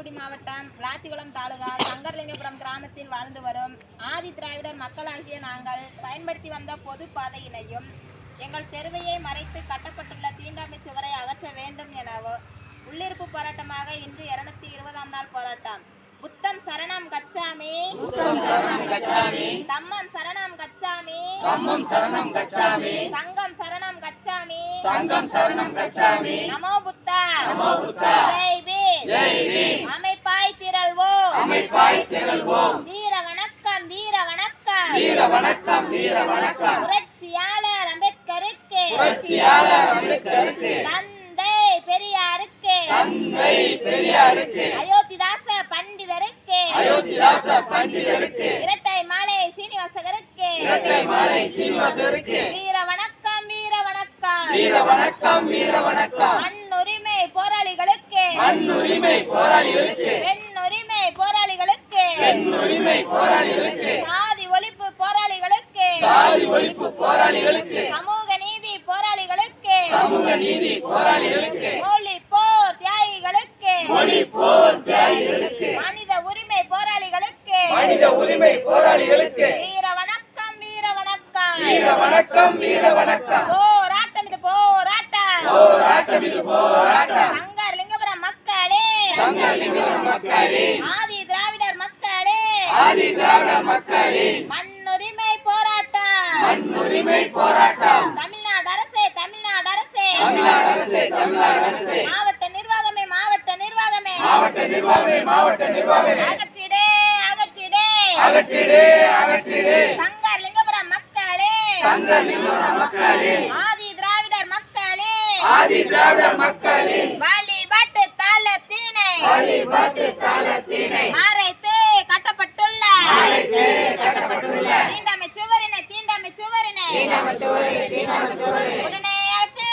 தூத்துக்குடி மாவட்டம் விளாத்திகுளம் தாலுகா சங்கரலிங்கபுரம் கிராமத்தில் வாழ்ந்து வரும் ஆதி திராவிடர் மக்களாகிய நாங்கள் பயன்படுத்தி வந்த பொது பாதையினையும் எங்கள் தெருவையை மறைத்து கட்டப்பட்டுள்ள தீண்டாமை சுவரை அகற்ற வேண்டும் என உள்ளிருப்பு போராட்டமாக இன்று 220ஆம் நாள் போராட்டம். புத்தம் சரணம் கச்சாமி, தம்மம் சரணம் கச்சாமி, சங்கம் சரணம் கச்சாமி, நமோ புத்தா, ஜெய் பீம், அமைப்பாய் திரள்வோம், வீர வணக்கம், புரட்சியாளர் அம்பேத்கருக்கு, தந்தை பெரியாருக்கு, அயோத்திதாச பண்டிதருக்கு, இரட்டை மாலை சீனிவாசகருக்கு, வீர வணக்கம், மண்ணுரிமை போராளிகளுக்கு, பெண்ணுரிமை போராளிகளுக்கு, சாதி ஒழிப்பு போராளிகளுக்கு, சமூக நீதி போராளிகளுக்கு, மொழி போர் தியாகிகளுக்கு, மனித உரிமை போராளிகளுக்கு, வீர வணக்கம். போராட்டம் இது போராட்டம். சங்கரலிங்கபுரம் மக்களே, ஆதி திராவிடர் மக்களே, மண்ணுரிமை போராட்டம். தமிழ்நாடு அரசே, மாவட்ட நிர்வாகமே, அகற்றிடே. சங்கரலிங்கபுரம் மக்களே, ஆதி திராவிடர் மக்களே, வழிபாட்டு தாளத்தினை மறைத்து கட்டப்பட்டுள்ள தீண்டாமை சுவரினை உடனே ஆற்று.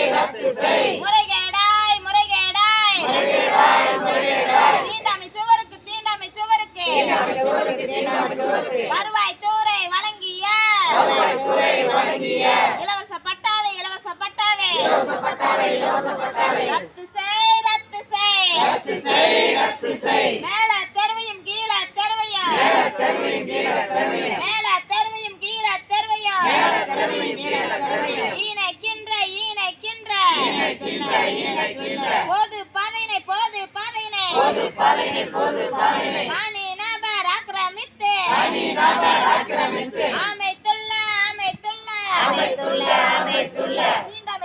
ரத்து செய். முறைகேடாய். தீண்டாமை சுவருக்கு வருவாய் துறை வழங்கிய இலவச பட்டாவே. ரத்து செய். மேல தெருவையும் கீழ தெருவையும், இணைக்கின்ற பொது பாதையினை தனி நபர் ஆக்கிரமித்து அமைத்துள்ள தீண்டாமை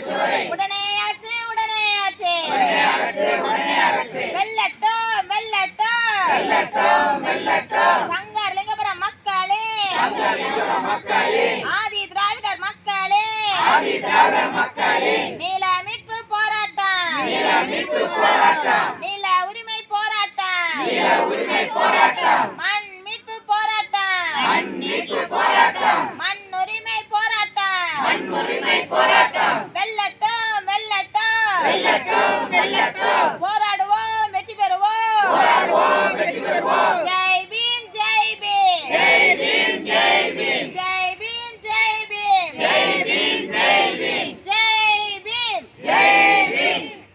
சுவரை உடனே ஆற்று. வெல்லட்டும். சங்கரலிங்கபுரம் மக்களே, ஆதி திராவிடர் மக்களே, நில மீட்பு போராட்டம், நில உரிமை போராட்டம், மண் மீட்பு போராட்டம், மண்ணுரிமை போராட்டம். வெல்லட்டும்.